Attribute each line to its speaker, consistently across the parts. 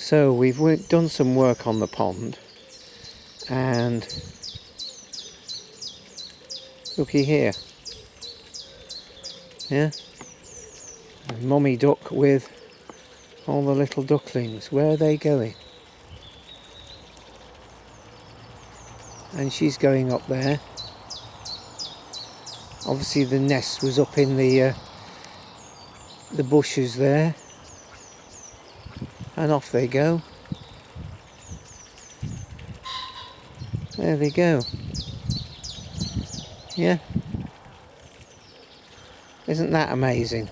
Speaker 1: So we've done some work on the pond, and looky here, yeah, and Mummy duck with all the little ducklings. Where are they going? And she's going up there. Obviously the nest was up in the bushes there, and off they go. There they go. Yeah, isn't that amazing?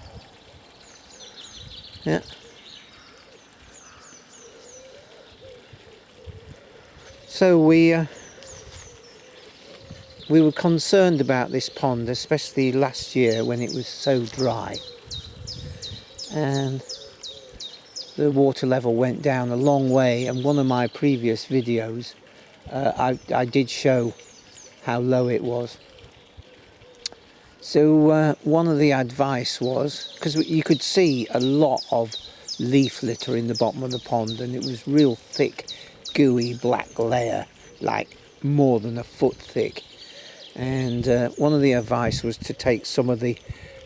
Speaker 1: Yeah. So we were concerned about this pond, especially last year when it was so dry, and the water level went down a long way. And one of my previous videos, I did show how low it was. So one of the advice was, because you could see a lot of leaf litter in the bottom of the pond, and it was real thick, gooey black layer, like more than a foot thick. And one of the advice was to take some of the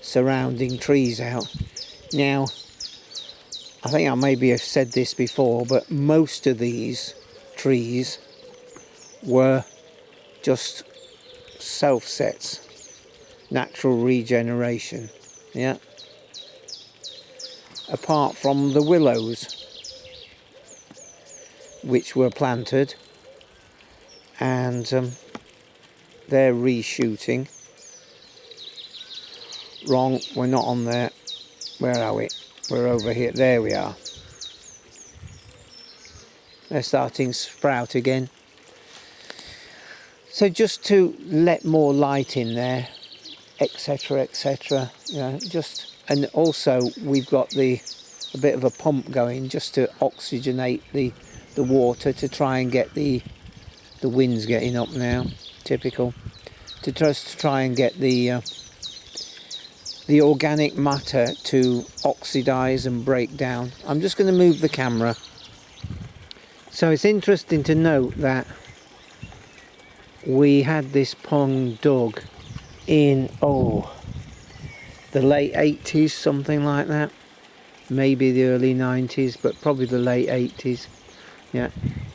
Speaker 1: surrounding trees out. Now, I think I maybe have said this before, but most of these trees were just self-sets, natural regeneration, yeah, apart from the willows, which were planted, and they're reshooting. Wrong, we're not on there. Where are we? We're over here. There we are. They're starting to sprout again. So just to let more light in there, etc, etc, you know, just, and also we've got a bit of a pump going just to oxygenate the water, to try and get the wind's getting up now, typical, to just try and get the organic matter to oxidize and break down. I'm just going to move the camera. So it's interesting to note that we had this pond dug in the late 80s, something like that, maybe the early 90s, but probably the late 80s, yeah.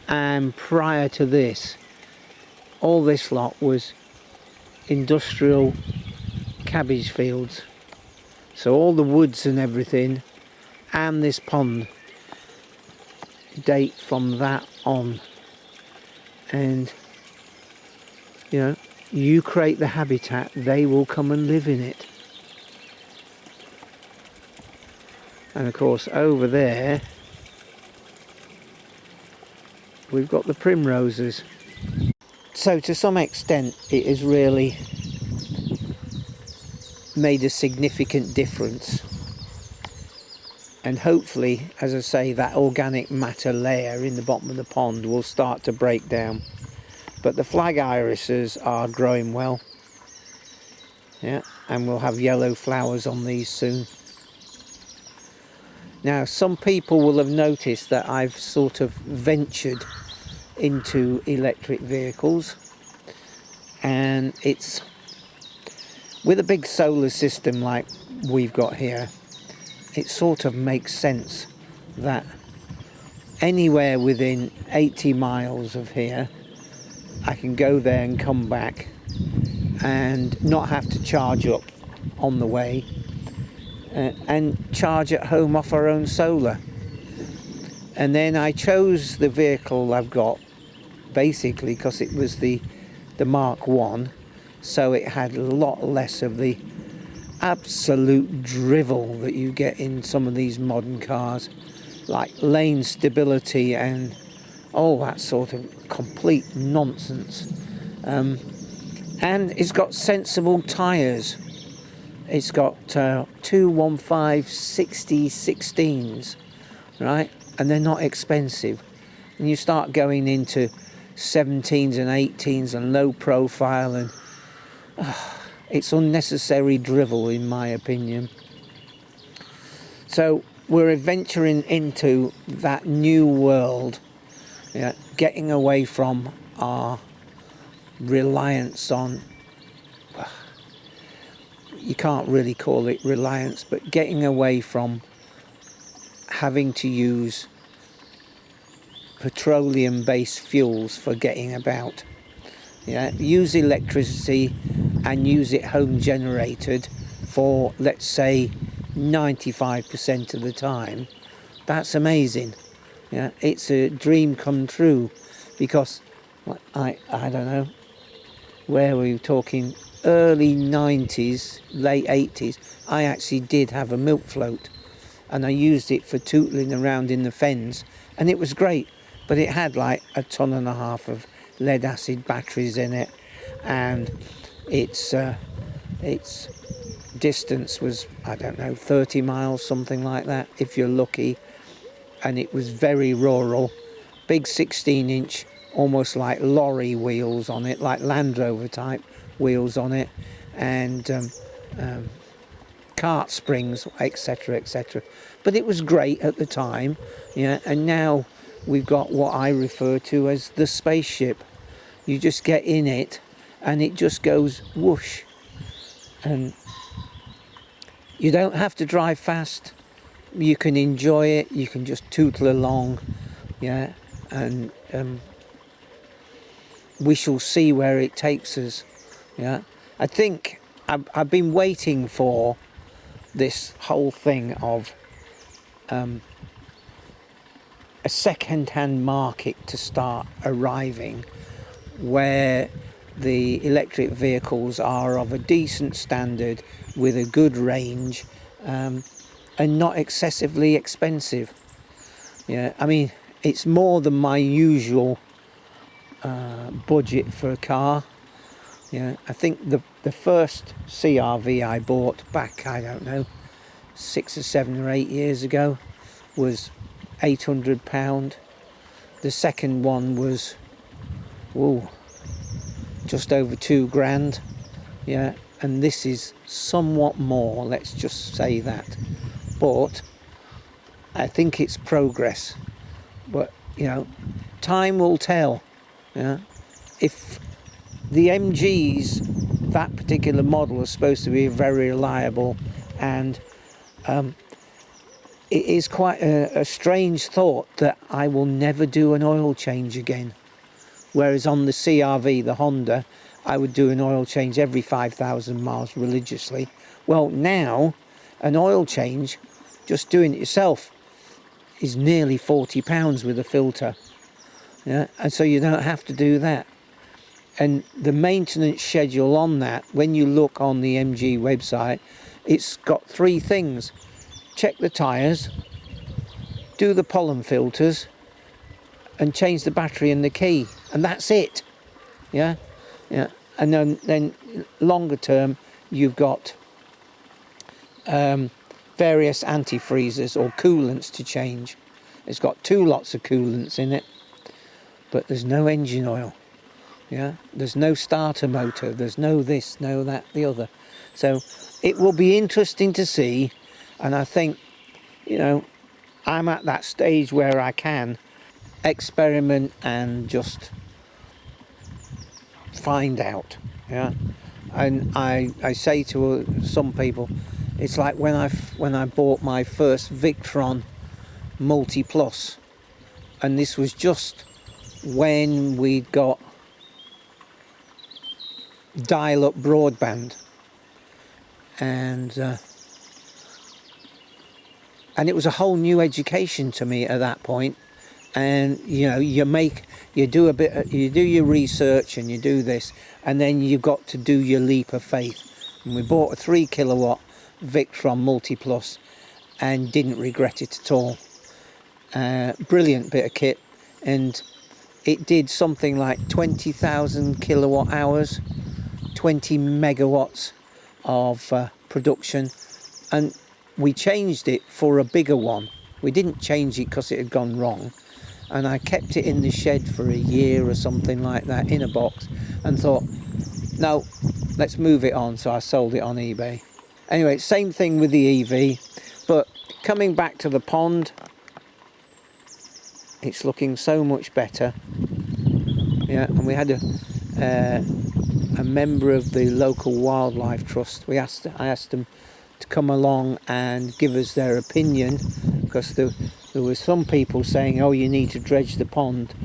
Speaker 1: And prior to this, all this lot was industrial cabbage fields. So all the woods and everything and this pond date from that on. And you know, you create the habitat, they will come and live in it. And of course over there we've got the primroses. So to some extent it has really made a significant difference, and hopefully, as I say, that organic matter layer in the bottom of the pond will start to break down. But the flag irises are growing well, yeah, and we'll have yellow flowers on these soon. Now some people will have noticed that I've sort of ventured into electric vehicles, and it's with a big solar system like we've got here, it sort of makes sense that anywhere within 80 miles of here I can go there and come back and not have to charge up on the way, and charge at home off our own solar. And then I chose the vehicle I've got basically because it was the Mark 1, so it had a lot less of the absolute drivel that you get in some of these modern cars, like lane stability and all that sort of complete nonsense. And it's got sensible tyres. It's got 215/60/16s, right? And they're not expensive. And you start going into 17s and 18s and low profile, and it's unnecessary drivel in my opinion. So we're venturing into that new world, yeah, getting away from our reliance on, you can't really call it reliance, but getting away from having to use petroleum-based fuels for getting about. Yeah, use electricity and use it home generated for, let's say, 95% of the time. That's amazing. Yeah, it's a dream come true, because I don't know, where we were talking, early 90s, late 80s, I actually did have a milk float, and I used it for tootling around in the fens, and it was great, but it had like 1.5 tons of lead acid batteries in it, and its distance was, I don't know, 30 miles, something like that, if you're lucky, and it was very rural. Big 16-inch, almost like lorry wheels on it, like Land Rover type wheels on it, and cart springs, etc., etc. But it was great at the time, yeah. And now we've got what I refer to as the spaceship. You just get in it, and it just goes whoosh, and you don't have to drive fast. You can enjoy it. You can just tootle along, yeah, and we shall see where it takes us. Yeah, I think I've been waiting for this whole thing of a second-hand market to start arriving, where the electric vehicles are of a decent standard with a good range, and not excessively expensive. Yeah, I mean, it's more than my usual budget for a car. Yeah, I think the first CRV I bought back, I don't know, 6 or 7 or 8 years ago, was £800. The second one was, whoa, just over 2 grand. Yeah, and this is somewhat more, let's just say that. But I think it's progress. But, you know, time will tell. Yeah, if the MGs, that particular model, is supposed to be very reliable, and it is quite a strange thought that I will never do an oil change again. Whereas on the CRV, the Honda, I would do an oil change every 5,000 miles religiously. Well, now, an oil change, just doing it yourself, is nearly £40 with a filter. Yeah, and so you don't have to do that. And the maintenance schedule on that, when you look on the MG website, it's got 3 things. Check the tyres, do the pollen filters, and change the battery and the key, and that's it. Yeah, yeah. And then longer term, you've got various antifreezes or coolants to change. It's got 2 lots of coolants in it, but there's no engine oil. Yeah, there's no starter motor, there's no this, no that, the other. So it will be interesting to see, and I think, you know, I'm at that stage where I can experiment and just find out. Yeah, and I say to some people, it's like when I bought my first Victron Multi Plus, and this was just when we'd got dial-up broadband, and it was a whole new education to me at that point. And you know, you do your research and you do this, and then you've got to do your leap of faith. And we bought a 3 kilowatt Victron Multi Plus and didn't regret it at all. Brilliant bit of kit, and it did something like 20,000 kilowatt hours, 20 megawatts of production, and we changed it for a bigger one. We didn't change it because it had gone wrong, and I kept it in the shed for a year or something like that in a box, and thought, no, let's move it on. So I sold it on eBay. Anyway, same thing with the EV, but coming back to the pond, it's looking so much better. Yeah, and we had a member of the local wildlife trust. I asked them to come along and give us their opinion, because there were some people saying, oh, you need to dredge the pond,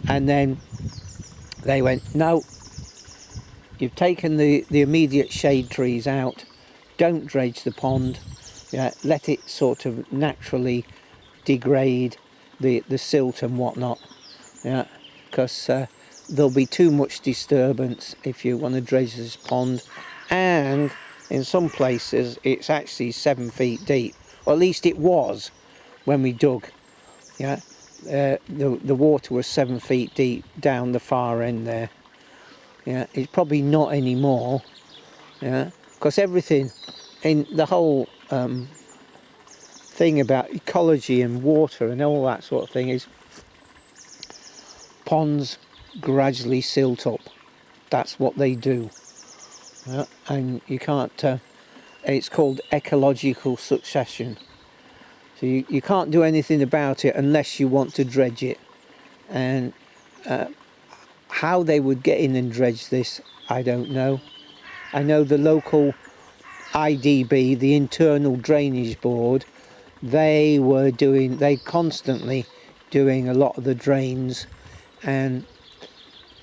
Speaker 1: and then they went, no, you've taken the immediate shade trees out, don't dredge the pond. Yeah, let it sort of naturally degrade the silt and whatnot. Yeah, because there'll be too much disturbance if you want to dredge this pond. And in some places it's actually 7 feet deep, or at least it was when we dug. Yeah, the water was 7 feet deep down the far end there. Yeah, it's probably not anymore. Yeah, because everything in the whole thing about ecology and water and all that sort of thing is ponds gradually silt up. That's what they do. Yeah, and you can't, it's called ecological succession. So you can't do anything about it unless you want to dredge it. And how they would get in and dredge this, I don't know. I know the local IDB, the Internal Drainage Board, they constantly doing a lot of the drains, and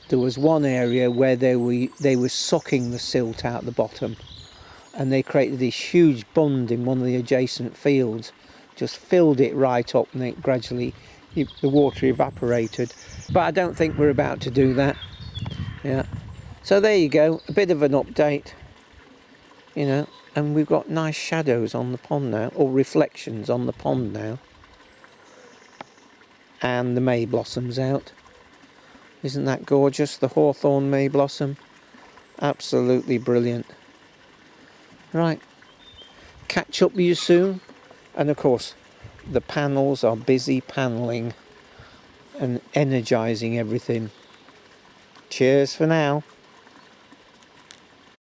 Speaker 1: there was one area where they were sucking the silt out the bottom, and they created this huge bund in one of the adjacent fields, just filled it right up, and it gradually, the water evaporated. But I don't think we're about to do that. Yeah, so there you go, a bit of an update, you know. And we've got nice shadows on the pond now, or reflections on the pond now. And the may blossoms out. Isn't that gorgeous? The hawthorn may blossom. Absolutely brilliant. Right, catch up with you soon. And of course, the panels are busy panelling and energising everything. Cheers for now.